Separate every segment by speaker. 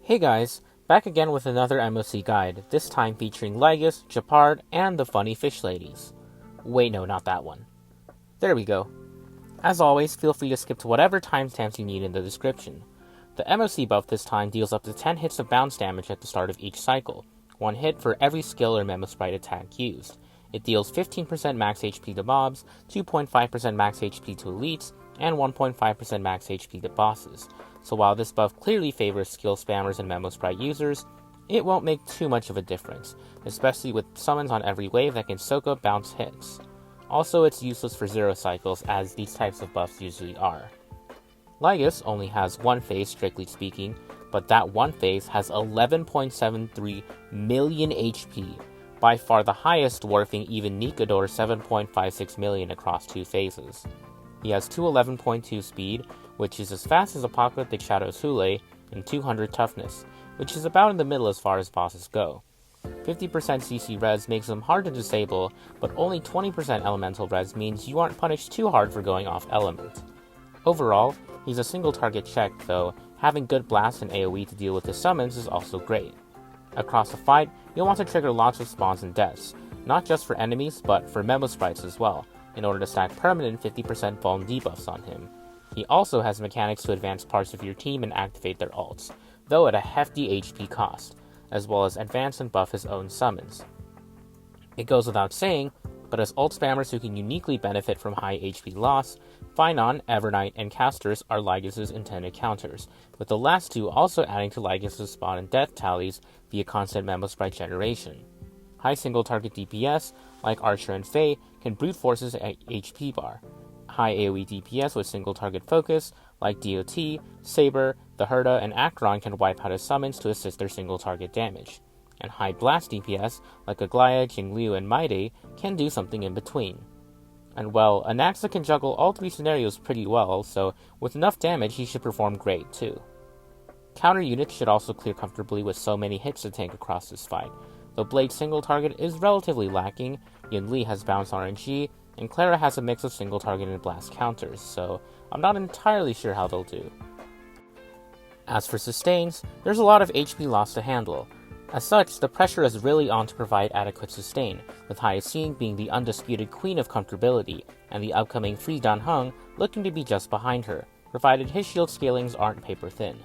Speaker 1: Hey guys, back again with another MoC guide, this time featuring Lygus, Gepard, and the funny fish ladies. Wait, no, not that one. There we go. As always, feel free to skip to whatever timestamps you need in the description. The MoC buff this time deals up to 10 hits of bounce damage at the start of each cycle, 1 hit for every skill or Memo Sprite attack used. It deals 15% max HP to mobs, 2.5% max HP to elites, and 1.5% max HP to bosses. So while this buff clearly favors skill spammers and Memo Sprite users, it won't make too much of a difference, especially with summons on every wave that can soak up bounce hits. Also, it's useless for 0 cycles, as these types of buffs usually are. Lygus only has one phase, strictly speaking, but that one phase has 11.73 million HP, by far the highest, dwarfing even Nikador's 7.56 million across 2 phases. He has 211.2 speed, which is as fast as Apocalyptic Shadow's Hule, and 200 toughness, which is about in the middle as far as bosses go. 50% CC res makes him hard to disable, but only 20% elemental res means you aren't punished too hard for going off element. Overall, he's a single target check, though having good blast and AoE to deal with his summons is also great. Across the fight, you'll want to trigger lots of spawns and deaths, not just for enemies, but for Memo Sprites as well, in order to stack permanent 50% vuln debuffs on him. He also has mechanics to advance parts of your team and activate their ults, though at a hefty HP cost, as well as advance and buff his own summons. It goes without saying, but as ult spammers who can uniquely benefit from high HP loss, Phynon, Evernight, and Casters are Lygus' intended counters, with the last two also adding to Lygus' spawn and death tallies via constant Memo Sprite generation. High single target DPS, like Archer and Faye, can brute force his HP bar. High AoE DPS with single target focus, like DOT, Saber, the Herda, and Acheron can wipe out his summons to assist their single target damage. And high blast DPS, like Aglaya, Jingliu, and Maide, can do something in between. And well, Anaxa can juggle all 3 scenarios pretty well, so with enough damage he should perform great too. Counter units should also clear comfortably with so many hits to tank across this fight. Though Blade's single target is relatively lacking, Yunli has bounce RNG, and Clara has a mix of single target and blast counters, so I'm not entirely sure how they'll do. As for sustains, there's a lot of HP loss to handle. As such, the pressure is really on to provide adequate sustain, with Hyacinth being the undisputed queen of comfortability, and the upcoming Free Dan Heng looking to be just behind her, provided his shield scalings aren't paper thin.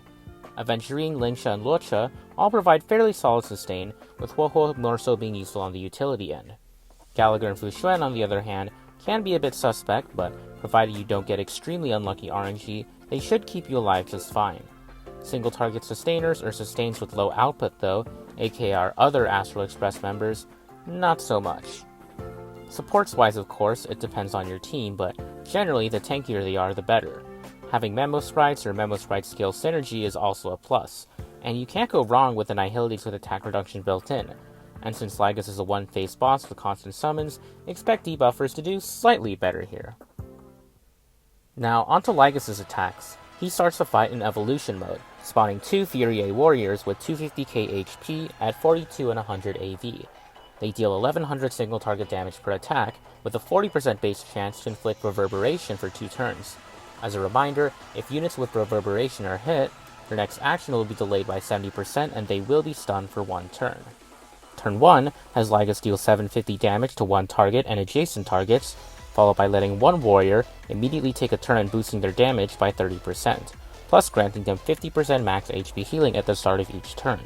Speaker 1: Aventurine, Lingsha, and Luocha all provide fairly solid sustain, with Huohuo more so being useful on the utility end. Gallagher and Fu Xuan, on the other hand, can be a bit suspect, but provided you don't get extremely unlucky RNG, they should keep you alive just fine. Single target sustainers or sustains with low output though, aka our other Astral Express members, not so much. Supports wise, of course, it depends on your team, but generally the tankier they are the better. Having Memo Sprites or Memo Sprite skill synergy is also a plus, and you can't go wrong with Annihilities with attack reduction built in. And since Lygus is a one-phase boss with constant summons, expect debuffers to do slightly better here. Now, onto Lygus' attacks. He starts the fight in evolution mode, spawning 2 Furie warriors with 250k HP at 42 and 100 AV. They deal 1100 single target damage per attack, with a 40% base chance to inflict reverberation for 2 turns. As a reminder, if units with reverberation are hit, their next action will be delayed by 70% and they will be stunned for 1 turn. Turn 1 has Lygus deal 750 damage to 1 target and adjacent targets, followed by letting 1 warrior immediately take a turn and boosting their damage by 30%, plus granting them 50% max HP healing at the start of each turn.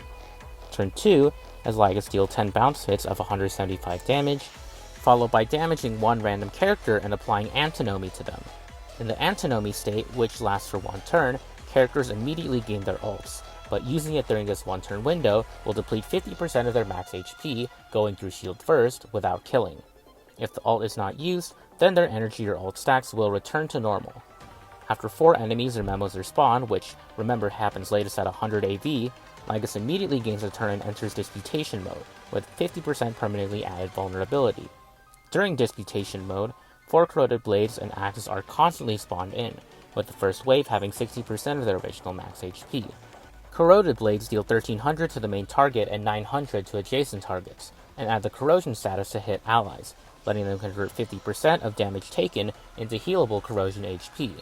Speaker 1: Turn 2 has Lygus deal 10 bounce hits of 175 damage, followed by damaging 1 random character and applying Antinomy to them. In the Antinomy state, which lasts for 1 turn, characters immediately gain their ults, but using it during this 1 turn window will deplete 50% of their max HP, going through shield first, without killing. If the ult is not used, then their energy or ult stacks will return to normal. After 4 enemies or memos are spawned, which remember happens latest at 100 AV, Lygus immediately gains a turn and enters Disputation mode, with 50% permanently added vulnerability. During Disputation mode, 4 Corroded Blades and Axes are constantly spawned in, with the first wave having 60% of their original max HP. Corroded Blades deal 1300 to the main target and 900 to adjacent targets, and add the corrosion status to hit allies, letting them convert 50% of damage taken into healable corrosion HP.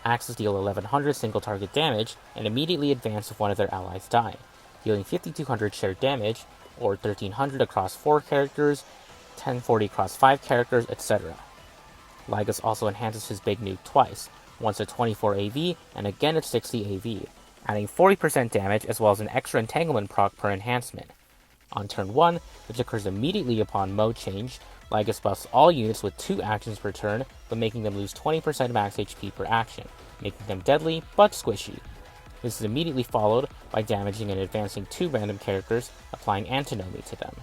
Speaker 1: Axes deal 1100 single target damage and immediately advance if one of their allies die, dealing 5200 shared damage, or 1300 across 4 characters, 1040 across 5 characters, etc. Lygus also enhances his big nuke twice, once at 24 AV and again at 60 AV, adding 40% damage as well as an extra entanglement proc per enhancement. On turn 1, which occurs immediately upon mode change, Lygus buffs all units with 2 actions per turn, but making them lose 20% max HP per action, making them deadly but squishy. This is immediately followed by damaging and advancing 2 random characters, applying antinomy to them.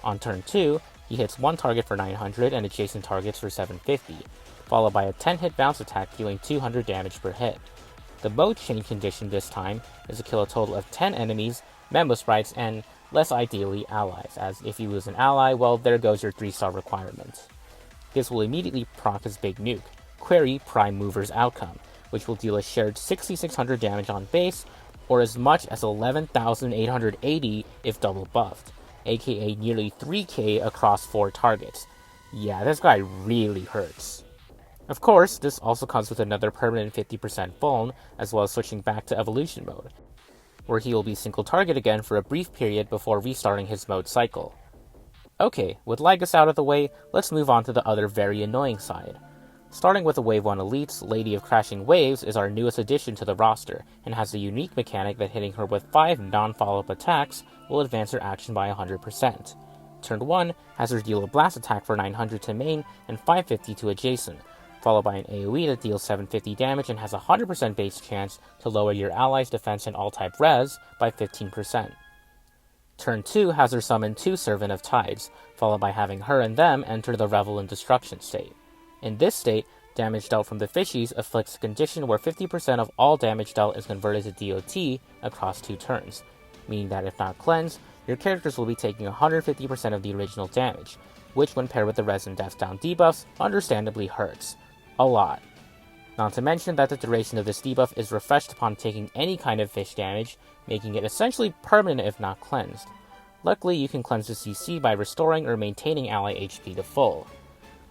Speaker 1: On turn 2, he hits 1 target for 900 and adjacent targets for 750, followed by a 10-hit bounce attack dealing 200 damage per hit. The mode change condition this time is to kill a total of 10 enemies, memo sprites, and less ideally allies, as if you lose an ally, well, there goes your 3-star requirement. This will immediately proc his big nuke, Query Prime Mover's Outcome, which will deal a shared 6600 damage on base, or as much as 11,880 if double buffed, aka nearly 3k across 4 targets. Yeah, this guy really hurts. Of course, this also comes with another permanent 50% vuln, as well as switching back to evolution mode, where he will be single target again for a brief period before restarting his mode cycle. Okay, with Lygus out of the way, let's move on to the other very annoying side. Starting with the Wave 1 elites, Lady of Crashing Waves is our newest addition to the roster, and has the unique mechanic that hitting her with 5 non-follow-up attacks will advance her action by 100%. Turn 1 has her deal a blast attack for 900 to main and 550 to adjacent, followed by an AoE that deals 750 damage and has a 100% base chance to lower your ally's defense and all-type res by 15%. Turn 2 has her summon 2 Servant of Tides, followed by having her and them enter the Revel in Destruction state. In this state, damage dealt from the fishies afflicts a condition where 50% of all damage dealt is converted to DOT across 2 turns, meaning that if not cleansed, your characters will be taking 150% of the original damage, which when paired with the Res and Death Down debuffs, understandably hurts. A lot. Not to mention that the duration of this debuff is refreshed upon taking any kind of fish damage, making it essentially permanent if not cleansed. Luckily, you can cleanse the CC by restoring or maintaining ally HP to full.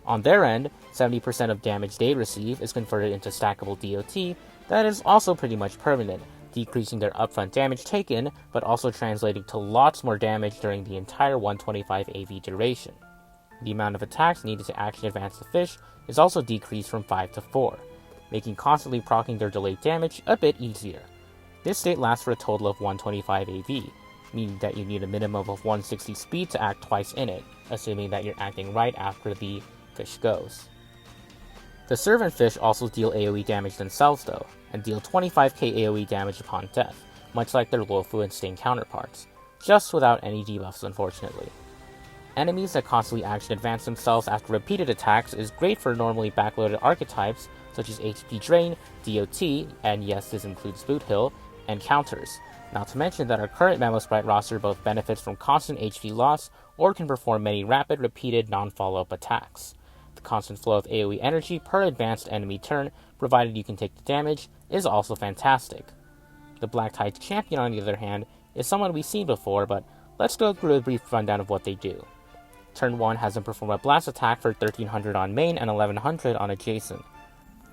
Speaker 1: On their end, 70% of damage they receive is converted into stackable DOT that is also pretty much permanent, decreasing their upfront damage taken, but also translating to lots more damage during the entire 125 AV duration. The amount of attacks needed to action advance the fish is also decreased from 5 to 4, making constantly proccing their delayed damage a bit easier. This state lasts for a total of 125 AV, meaning that you need a minimum of 160 speed to act twice in it, assuming that you're acting right after the fish goes. The Servant Fish also deal AoE damage themselves though, and deal 25k AoE damage upon death, much like their Luofu and Sting counterparts, just without any debuffs unfortunately. Enemies that constantly action advance themselves after repeated attacks is great for normally backloaded archetypes such as HP Drain, DOT, and yes, this includes Boot Hill, and counters. Not to mention that our current Memo Sprite roster both benefits from constant HP loss or can perform many rapid, repeated, non-follow-up attacks. The constant flow of AoE energy per advanced enemy turn, provided you can take the damage, is also fantastic. The Black Tides champion, on the other hand, is someone we've seen before, but let's go through a brief rundown of what they do. Turn 1 has them perform a blast attack for 1300 on main and 1100 on adjacent.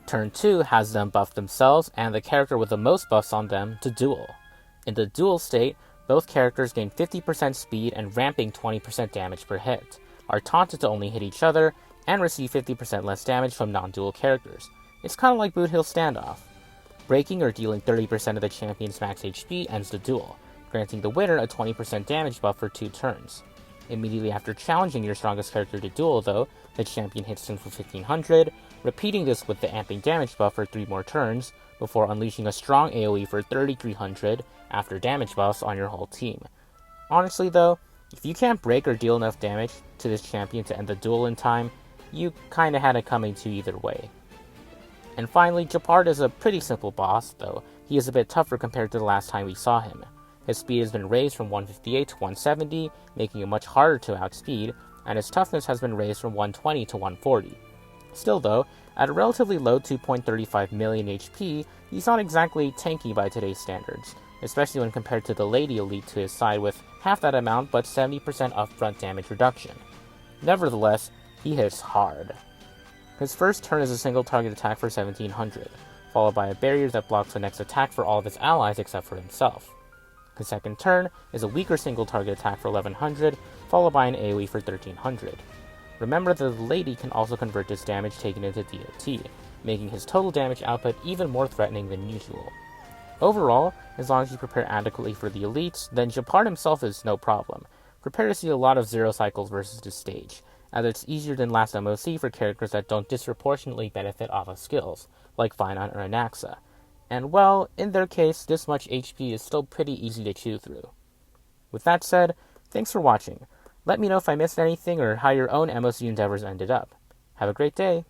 Speaker 1: Turn 2 has them buff themselves and the character with the most buffs on them to duel. In the duel state, both characters gain 50% speed and ramping 20% damage per hit, are taunted to only hit each other, and receive 50% less damage from non-duel characters. It's kinda like Boot Hill Standoff. Breaking or dealing 30% of the champion's max HP ends the duel, granting the winner a 20% damage buff for 2 turns. Immediately after challenging your strongest character to duel though, the champion hits him for 1500, repeating this with the amping damage buff for 3 more turns, before unleashing a strong AoE for 3300 after damage buffs on your whole team. Honestly though, if you can't break or deal enough damage to this champion to end the duel in time, you kinda had it coming to either way. And finally, Gepard is a pretty simple boss, though he is a bit tougher compared to the last time we saw him. His speed has been raised from 158 to 170, making him much harder to outspeed, and his toughness has been raised from 120 to 140. Still though, at a relatively low 2.35 million HP, he's not exactly tanky by today's standards, especially when compared to the Lady Elite to his side with half that amount but 70% upfront damage reduction. Nevertheless, he hits hard. His first turn is a single target attack for 1700, followed by a barrier that blocks the next attack for all of his allies except for himself. His second turn is a weaker single target attack for 1100, followed by an AoE for 1300. Remember that the lady can also convert this damage taken into DOT, making his total damage output even more threatening than usual. Overall, as long as you prepare adequately for the elites, then Gepard himself is no problem. Prepare to see a lot of zero cycles versus this stage, as it's easier than last MoC for characters that don't disproportionately benefit off of skills, like Finite or Anaxa. And well, in their case, this much HP is still pretty easy to chew through. With that said, thanks for watching. Let me know if I missed anything or how your own MoC endeavors ended up. Have a great day!